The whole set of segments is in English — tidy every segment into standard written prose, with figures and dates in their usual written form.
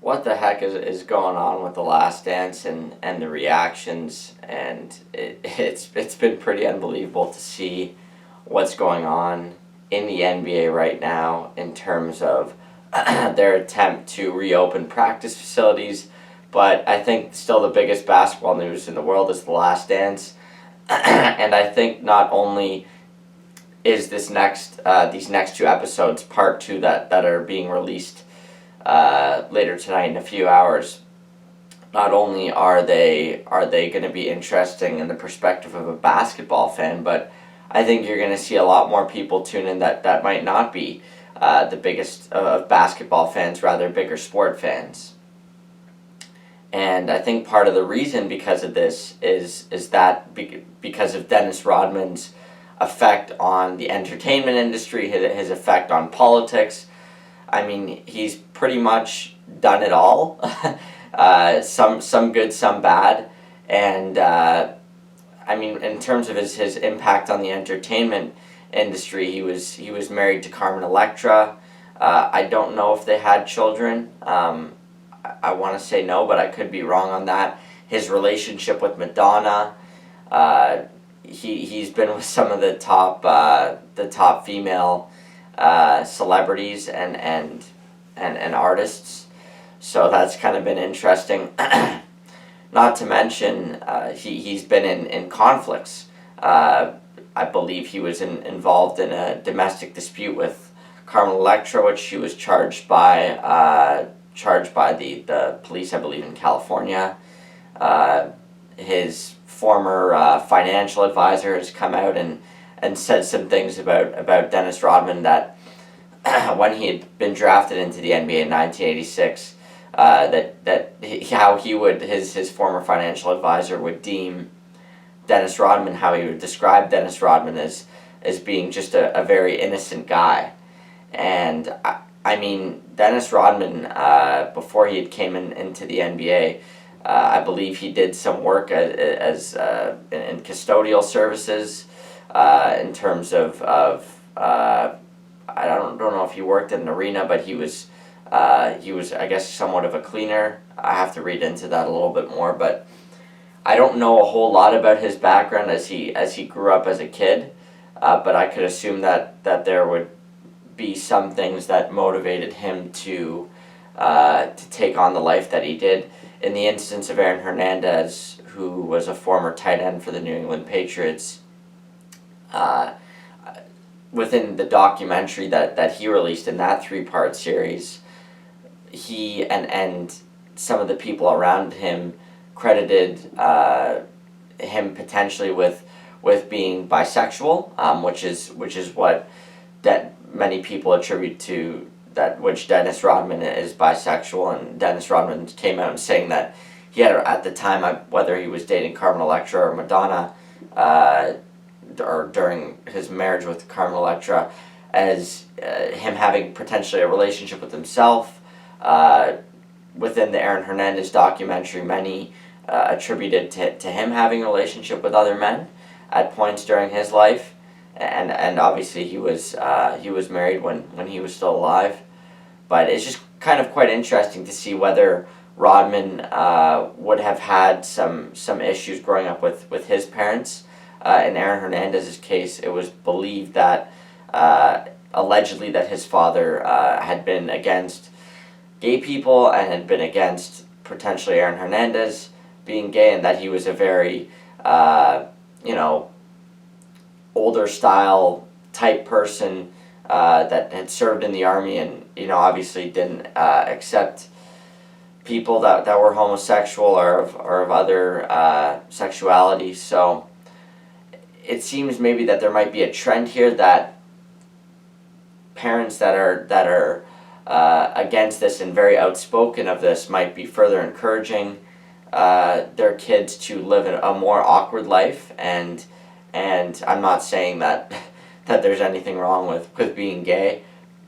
what the heck is going on with The Last Dance and the reactions, and it's been pretty unbelievable to see what's going on in the NBA right now in terms of their attempt to reopen practice facilities. But I think still the biggest basketball news in the world is The Last Dance. And I think not only is these next two episodes, part two, that are being released later tonight in a few hours, not only are they going to be interesting in the perspective of a basketball fan, but I think you're going to see a lot more people tune in that might not be the biggest of basketball fans, rather bigger sport fans. And I think part of the reason because of this is that because of Dennis Rodman's effect on the entertainment industry, his effect on politics. I mean, he's pretty much done it all. Some good, some bad. And I mean, in terms of his impact on the entertainment industry, he was married to Carmen Electra. I don't know if they had children. I want to say no, but I could be wrong on that. His relationship with Madonna. He's been with some of the top female celebrities and artists, so that's kind of been interesting. Not to mention he's been in conflicts. I believe he was involved in a domestic dispute with Carmen Electra, which she was charged by the police, I believe, in California. His former financial advisor has come out and said some things about Dennis Rodman, that when he had been drafted into the NBA in 1986, his former financial advisor would deem Dennis Rodman, how he would describe Dennis Rodman as being just a very innocent guy. And I mean, Dennis Rodman, before he came into the NBA, I believe he did some work as in custodial services, in terms of I don't know if he worked in an arena, but he was I guess somewhat of a cleaner. I have to read into that a little bit more, but I don't know a whole lot about his background as he grew up as a kid, but I could assume that there would be some things that motivated him to take on the life that he did. In the instance of Aaron Hernandez, who was a former tight end for the New England Patriots, within the documentary that he released in that 3-part series, he and some of the people around him credited him potentially with being bisexual, which is what that many people attribute to that, which Dennis Rodman is bisexual. And Dennis Rodman came out and saying that he had, at the time, whether he was dating Carmen Electra or Madonna, or during his marriage with Carmen Electra, as him having potentially a relationship with himself. Within the Aaron Hernandez documentary, many attributed to him having a relationship with other men at points during his life, and obviously he was married when he was still alive. But it's just kind of quite interesting to see whether Rodman would have had some issues growing up with his parents. In Aaron Hernandez's case, it was believed that allegedly that his father had been against gay people and had been against potentially Aaron Hernandez being gay, and that he was a very older style type person that had served in the army, and obviously didn't accept people that were homosexual or of other sexuality. So it seems maybe that there might be a trend here that parents that are against this and very outspoken of this might be further encouraging their kids to live a more awkward life. And I'm not saying that there's anything wrong with being gay,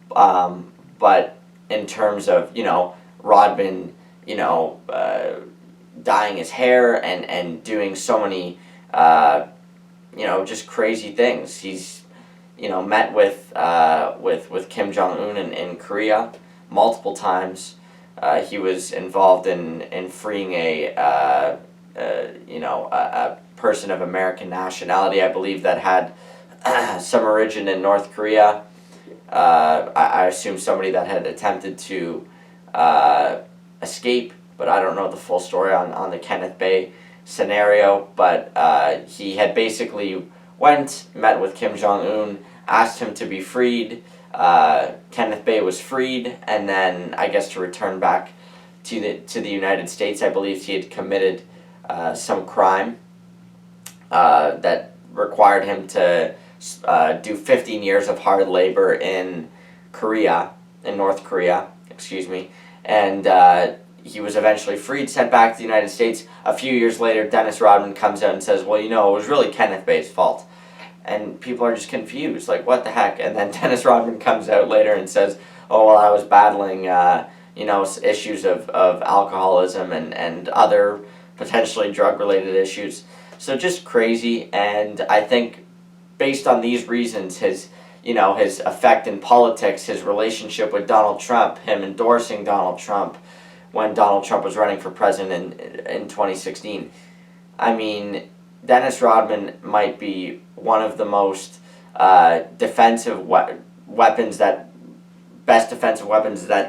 but in terms of Rodman dyeing his hair and doing so many just crazy things. He's met with Kim Jong-un in Korea multiple times. He was involved in freeing a person of American nationality, I believe, that had some origin in North Korea. I assume somebody that had attempted to escape, but I don't know the full story on the Kenneth Bay scenario. But he had basically met with Kim Jong-un, asked him to be freed. Kenneth Bay was freed, and then I guess to return back to the United States. I believe he had committed some crime that required him to do 15 years of hard labor in North Korea, and he was eventually freed, sent back to the United States. A few years later, Dennis Rodman comes out and says, well, it was really Kenneth Bay's fault. And people are just confused, like, what the heck? And then Dennis Rodman comes out later and says, oh, well, I was battling, issues of alcoholism and other potentially drug-related issues. So just crazy, and I think based on these reasons, his effect in politics, his relationship with Donald Trump, him endorsing Donald Trump when Donald Trump was running for president in 2016. I mean, Dennis Rodman might be one of the most best defensive weapons that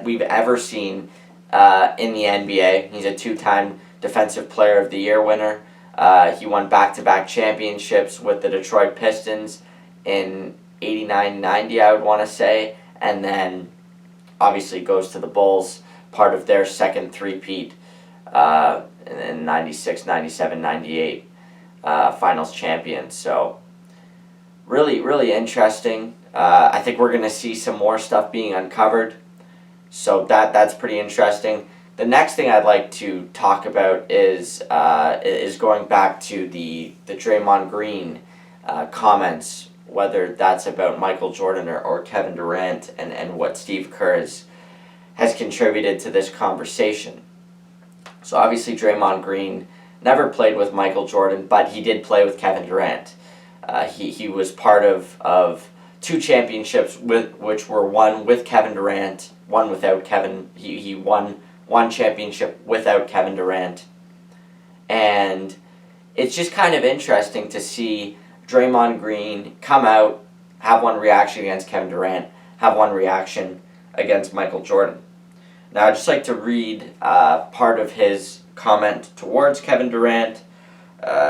we've ever seen in the NBA. He's a 2-time Defensive Player of the Year winner. He won back-to-back championships with the Detroit Pistons in 89-90, I would want to say, and then obviously goes to the Bulls, part of their second three-peat in 96, 97, 98 finals champions. So really, really interesting. I think we're going to see some more stuff being uncovered, so that's pretty interesting. The next thing I'd like to talk about is going back to the Draymond Green comments, whether that's about Michael Jordan or Kevin Durant, and what Steve Kerr has contributed to this conversation. So obviously Draymond Green never played with Michael Jordan, but he did play with Kevin Durant. He was part of 2 championships which were one with Kevin Durant, one without Kevin. He won one championship without Kevin Durant. And it's just kind of interesting to see Draymond Green come out, have one reaction against Kevin Durant, have one reaction against Michael Jordan. Now, I'd just like to read part of his comment towards Kevin Durant,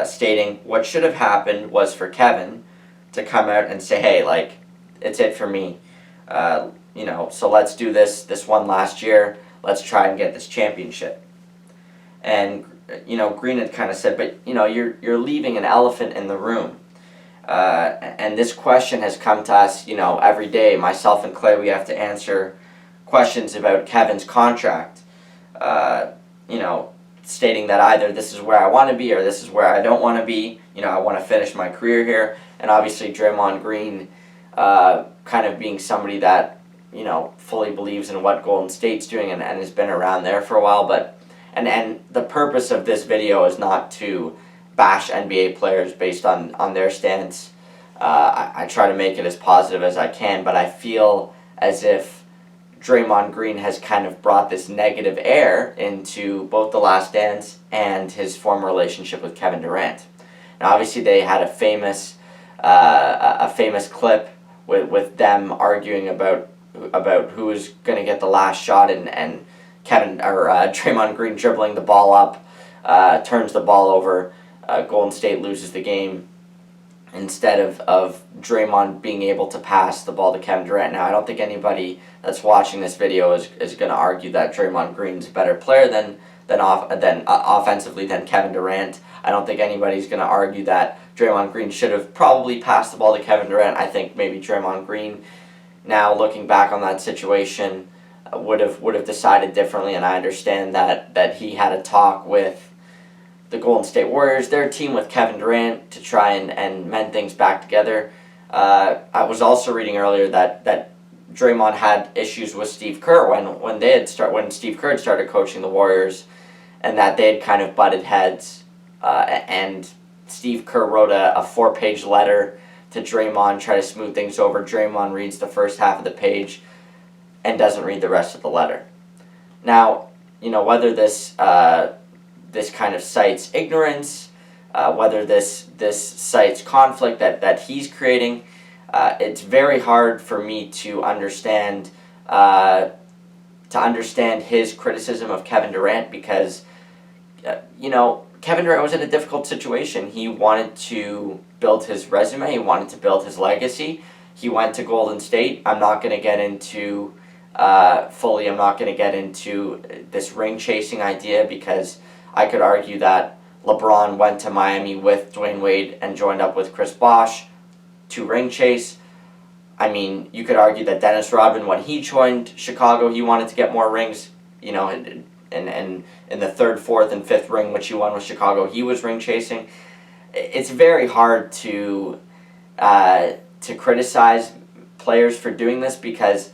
stating, what should have happened was for Kevin to come out and say, hey, it's it for me. So let's do this one last year. Let's try and get this championship. And, Green had kind of said, but, you're leaving an elephant in the room. And this question has come to us, every day. Myself and Clay, we have to answer questions about Kevin's contract, stating that either this is where I want to be or this is where I don't want to be. I want to finish my career here. And obviously Draymond Green kind of being somebody that, fully believes in what Golden State's doing and has been around there for a while. But and the purpose of this video is not to bash NBA players based on their stance. I try to make it as positive as I can, but I feel as if Draymond Green has kind of brought this negative air into both The Last Dance and his former relationship with Kevin Durant. Now, obviously, they had a famous clip with them arguing about who was going to get the last shot, and Draymond Green dribbling the ball up, turns the ball over. Golden State loses the game instead of Draymond being able to pass the ball to Kevin Durant. Now, I don't think anybody that's watching this video is going to argue that Draymond Green's a better player than offensively than Kevin Durant. I don't think anybody's going to argue that Draymond Green should have probably passed the ball to Kevin Durant. I think maybe Draymond Green, now looking back on that situation, would have decided differently, and I understand that he had a talk with the Golden State Warriors, their team, with Kevin Durant to try and mend things back together. I was also reading earlier that Draymond had issues with Steve Kerr when Steve Kerr had started coaching the Warriors, and that they had kind of butted heads. And Steve Kerr wrote a 4-page letter to Draymond, try to smooth things over. Draymond reads the first half of the page and doesn't read the rest of the letter. Now, whether this kind of cites ignorance, whether this cites conflict that he's creating. It's very hard for me to understand his criticism of Kevin Durant because Kevin Durant was in a difficult situation. He wanted to build his resume. He wanted to build his legacy. He went to Golden State. I'm not going to get into I'm not going to get into this ring chasing idea because I could argue that LeBron went to Miami with Dwayne Wade and joined up with Chris Bosh to ring chase. I mean, you could argue that Dennis Rodman, when he joined Chicago, he wanted to get more rings. And in the third, fourth, and fifth ring, which he won with Chicago, he was ring chasing. It's very hard to criticize players for doing this because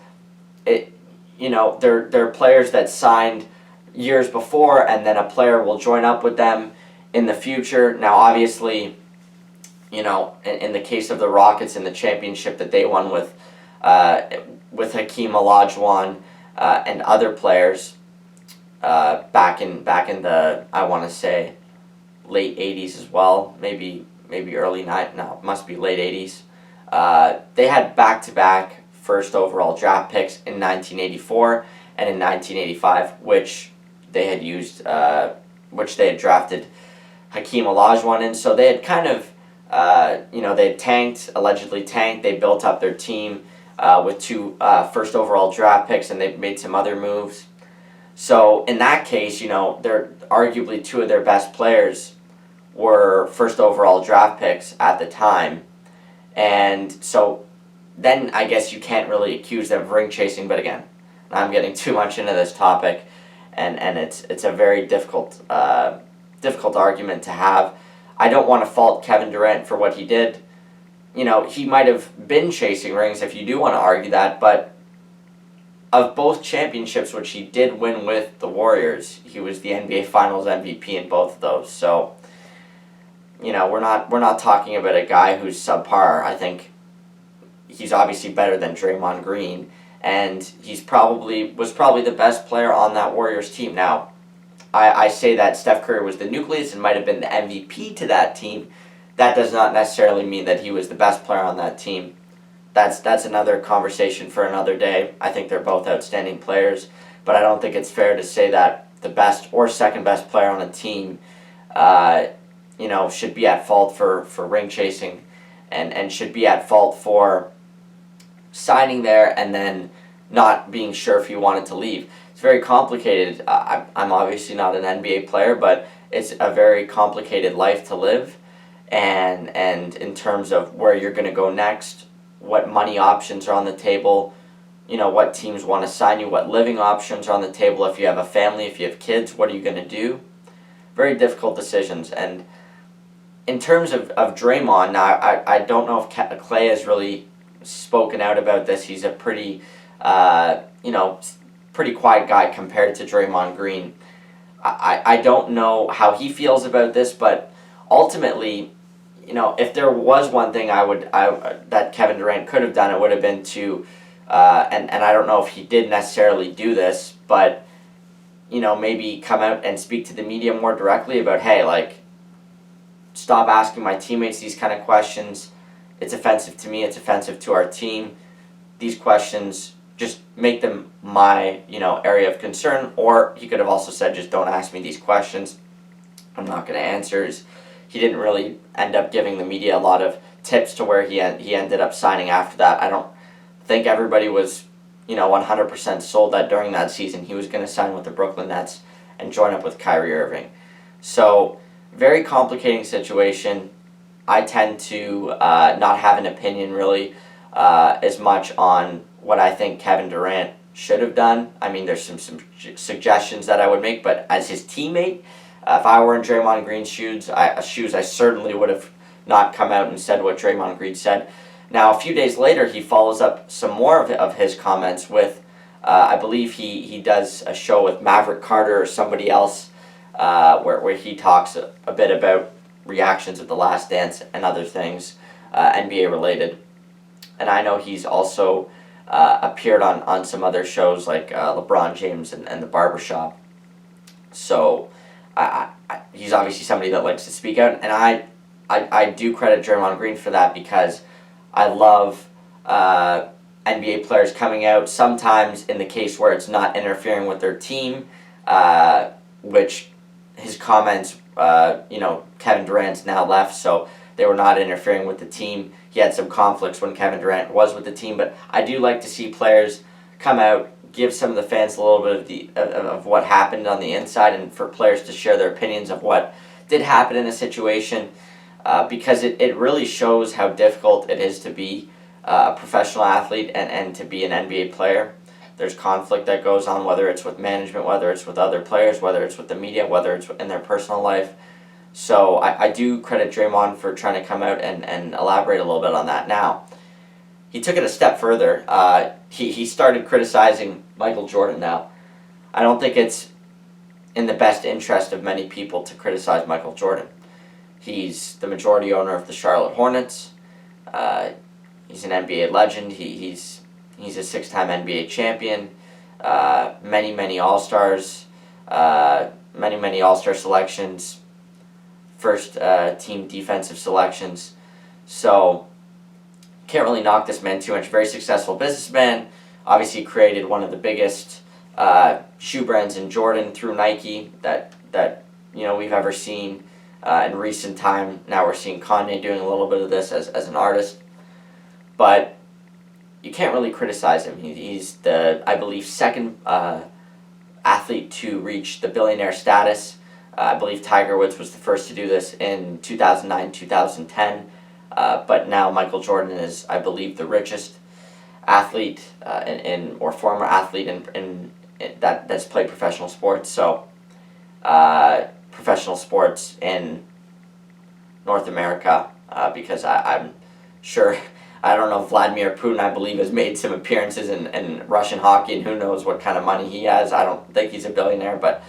they're players that signed years before, and then a player will join up with them in the future. Now, obviously, in the case of the Rockets in the championship that they won with Hakeem Olajuwon and other players back in the, I want to say, late 80s as well, maybe early it must be late 80s. They had back-to-back first overall draft picks in 1984 and in 1985, which they had used, which they had drafted Hakeem Olajuwon in. So they had kind of, they had allegedly tanked. They built up their team with two first overall draft picks, and they made some other moves. So in that case, they're arguably two of their best players were first overall draft picks at the time. And so then I guess you can't really accuse them of ring chasing, but again, I'm getting too much into this topic, and it's a very difficult argument to have. I don't want to fault Kevin Durant for what he did. He might have been chasing rings if you do want to argue that, but of both championships which he did win with the Warriors, he was the NBA Finals MVP in both of those. So, we're not talking about a guy who's subpar. I think he's obviously better than Draymond Green, and was probably the best player on that Warriors team. Now, I say that Steph Curry was the nucleus and might have been the MVP to that team. That does not necessarily mean that he was the best player on that team. That's another conversation for another day. I think they're both outstanding players, but I don't think it's fair to say that the best or second best player on a team should be at fault for ring chasing and should be at fault for signing there and then not being sure if he wanted to leave. It's very complicated. I'm obviously not an NBA player, but it's a very complicated life to live. And in terms of where you're going to go next, what money options are on the table, what teams want to sign you, what living options are on the table. If you have a family, if you have kids, what are you going to do? Very difficult decisions. And in terms of Draymond, now I don't know if Clay has really spoken out about this. He's a pretty quiet guy compared to Draymond Green. I don't know how he feels about this, but ultimately, if there was one thing that Kevin Durant could have done, it would have been to, and I don't know if he did necessarily do this, but maybe come out and speak to the media more directly about, hey, stop asking my teammates these kind of questions. It's offensive to me. It's offensive to our team. These questions, just make them my, area of concern. Or he could have also said, just don't ask me these questions. I'm not going to answer. He didn't really end up giving the media a lot of tips to where he ended up signing after that. I don't think everybody was, 100% sold that during that season he was going to sign with the Brooklyn Nets and join up with Kyrie Irving. So, very complicating situation. I tend to not have an opinion really as much on what I think Kevin Durant should have done. I mean, there's some suggestions that I would make, but as his teammate, if I were in Draymond Green's shoes, I certainly would have not come out and said what Draymond Green said. Now, a few days later, he follows up some more of his comments with, I believe he does a show with Maverick Carter or somebody else where he talks a bit about reactions at The Last Dance and other things NBA related. And I know he's also appeared on some other shows like LeBron James and The Barbershop. So he's obviously somebody that likes to speak out, and I do credit Draymond Green for that, because I love NBA players coming out, sometimes in the case where it's not interfering with their team, which his comments, Kevin Durant's now left, so they were not interfering with the team. He had some conflicts when Kevin Durant was with the team, but I do like to see players come out, give some of the fans a little bit of what happened on the inside, and for players to share their opinions of what did happen in a situation, because it really shows how difficult it is to be a professional athlete and to be an NBA player. There's conflict that goes on, whether it's with management, whether it's with other players, whether it's with the media, whether it's in their personal life. So I do credit Draymond for trying to come out and elaborate a little bit on that. Now, he took it a step further. He started criticizing Michael Jordan now. I don't think it's in the best interest of many people to criticize Michael Jordan. He's the majority owner of the Charlotte Hornets. He's an NBA legend. He's a six-time NBA champion. Many All-Stars. Many All-Star selections. First team defensive selections. So can't really knock this man too much. Very successful businessman. Obviously created one of the biggest shoe brands in Jordan through Nike that we've ever seen in recent time. Now we're seeing Kanye doing a little bit of this as an artist. But you can't really criticize him. He's the, I believe, second athlete to reach the billionaire status. I believe Tiger Woods was the first to do this in 2009, 2010. But now Michael Jordan is, I believe, the richest athlete or former athlete that's played professional sports. So professional sports in North America, because I'm sure, I don't know, Vladimir Putin, I believe, has made some appearances in Russian hockey, and who knows what kind of money he has. I don't think he's a billionaire, but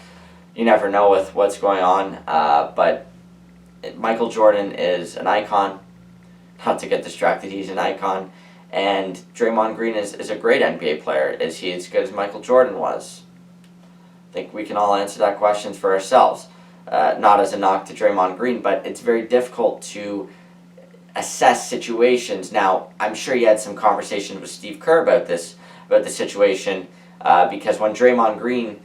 you never know with what's going on. But Michael Jordan is an icon. Not to get distracted, he's an icon. And Draymond Green is a great NBA player. Is he as good as Michael Jordan was? I think we can all answer that question for ourselves. Not as a knock to Draymond Green, but it's very difficult to assess situations. Now, I'm sure you had some conversations with Steve Kerr about the situation, because when Draymond Green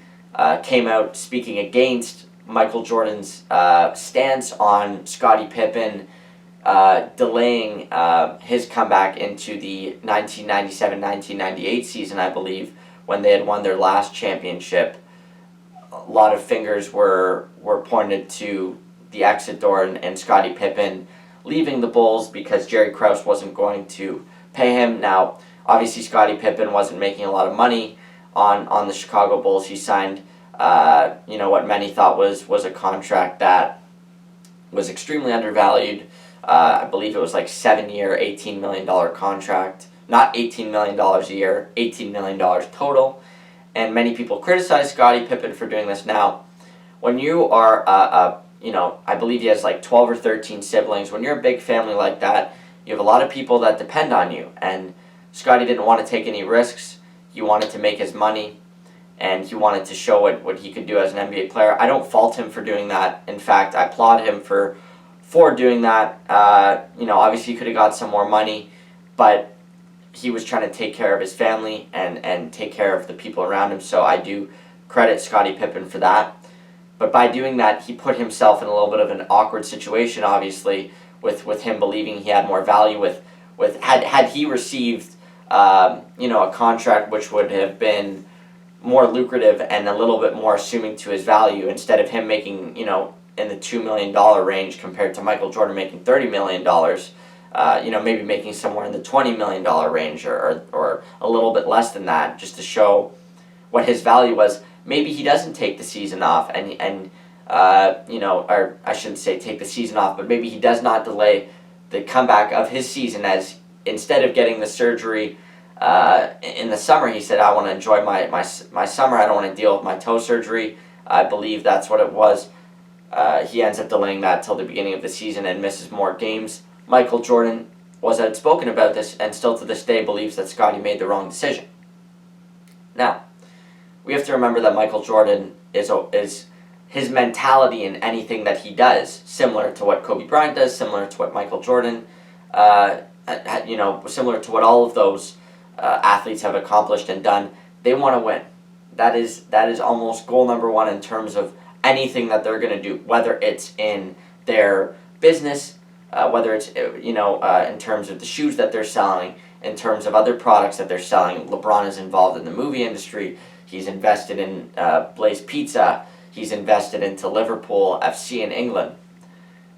came out speaking against Michael Jordan's stance on Scottie Pippen delaying his comeback into the 1997-1998 season, I believe, when they had won their last championship, a lot of fingers were pointed to the exit door and Scottie Pippen leaving the Bulls because Jerry Krause wasn't going to pay him. Now, obviously, Scottie Pippen wasn't making a lot of money on the Chicago Bulls. He signed, what many thought was a contract that was extremely undervalued. I believe it was like 7-year, $18 million contract. Not $18 million a year, $18 million total. And many people criticize Scottie Pippen for doing this. Now, when you are I believe he has like 12 or 13 siblings. When you're a big family like that, you have a lot of people that depend on you. And Scottie didn't want to take any risks. He wanted to make his money, and he wanted to show what he could do as an NBA player. I don't fault him for doing that. In fact, I applaud him for doing that. Obviously he could have got some more money, but he was trying to take care of his family and take care of the people around him. So I do credit Scottie Pippen for that. But by doing that, he put himself in a little bit of an awkward situation, obviously, with him believing he had more value had he received a contract which would have been more lucrative and a little bit more assuming to his value, instead of him making, in the $2 million range compared to Michael Jordan making $30 million, maybe making somewhere in the $20 million range or a little bit less than that, just to show what his value was. Maybe he doesn't take the season off or I shouldn't say take the season off, but maybe he does not delay the comeback of his season, as instead of getting the surgery in the summer, he said, I want to enjoy my summer, I don't want to deal with my toe surgery. I believe that's what it was. He ends up delaying that till the beginning of the season and misses more games. Michael Jordan was outspoken about this and still to this day believes that Scottie made the wrong decision. Now, we have to remember that Michael Jordan is his mentality in anything that he does, similar to what Kobe Bryant does, similar to what Michael Jordan, similar to what all of those athletes have accomplished and done. They want to win. That is almost goal number one in terms of anything that they're going to do, whether it's in their business, whether it's in terms of the shoes that they're selling, in terms of other products that they're selling. LeBron is involved in the movie industry. He's invested in Blaze Pizza. He's invested into Liverpool FC in England.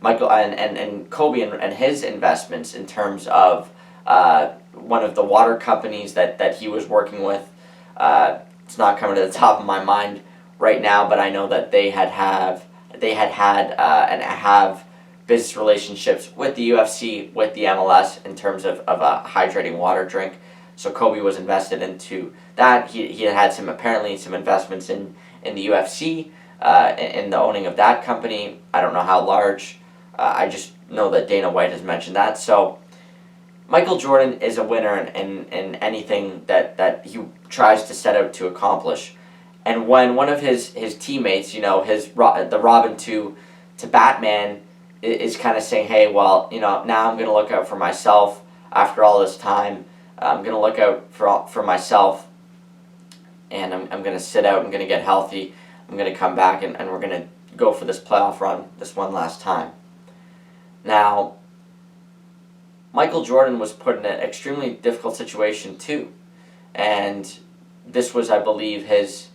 Michael and Kobe and his investments in terms of one of the water companies that he was working with. It's not coming to the top of my mind right now, but I know that they had and have business relationships with the UFC, with the MLS in terms of a hydrating water drink. So Kobe was invested into that. He had some investments in the UFC, in the owning of that company. I don't know how large. I just know that Dana White has mentioned that. So Michael Jordan is a winner in anything that he tries to set out to accomplish. And when one of his teammates, the Robin to Batman, is kind of saying, hey, well, now I'm going to look out for myself after all this time. I'm going to look out for myself, and I'm going to sit out. I'm going to get healthy. I'm going to come back, and we're going to go for this playoff run this one last time. Now, Michael Jordan was put in an extremely difficult situation too. And this was, I believe, his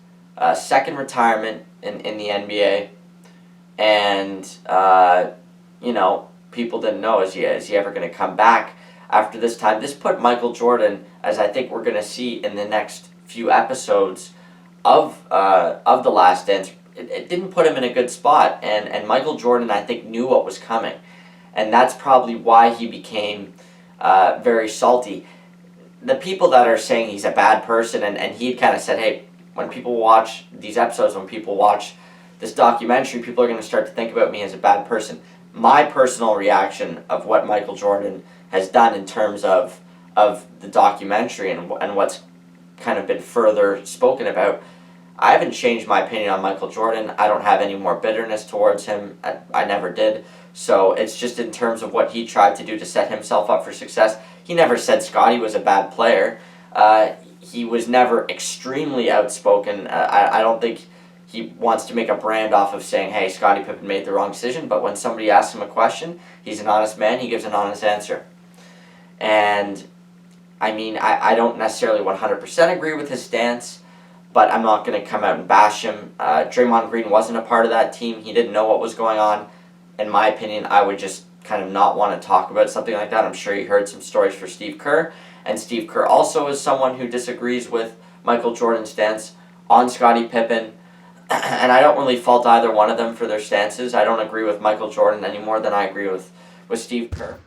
second retirement in the NBA. And, people didn't know, is he ever going to come back after this time? This put Michael Jordan, as I think we're going to see in the next few episodes of The Last Dance, it didn't put him in a good spot. And Michael Jordan, I think, knew what was coming. And that's probably why he became very salty. The people that are saying he's a bad person, and he kind of said, hey, when people watch these episodes, when people watch this documentary, people are going to start to think about me as a bad person. My personal reaction of what Michael Jordan has done in terms of the documentary and what's kind of been further spoken about, I haven't changed my opinion on Michael Jordan. I don't have any more bitterness towards him. I never did. So it's just in terms of what he tried to do to set himself up for success. He never said Scottie was a bad player. He was never extremely outspoken. I don't think he wants to make a brand off of saying, hey, Scottie Pippen made the wrong decision. But when somebody asks him a question, he's an honest man. He gives an honest answer. And, I don't necessarily 100% agree with his stance, but I'm not going to come out and bash him. Draymond Green wasn't a part of that team. He didn't know what was going on. In my opinion, I would just kind of not want to talk about something like that. I'm sure you heard some stories for Steve Kerr, and Steve Kerr also is someone who disagrees with Michael Jordan's stance on Scottie Pippen, and I don't really fault either one of them for their stances. I don't agree with Michael Jordan any more than I agree with Steve Kerr.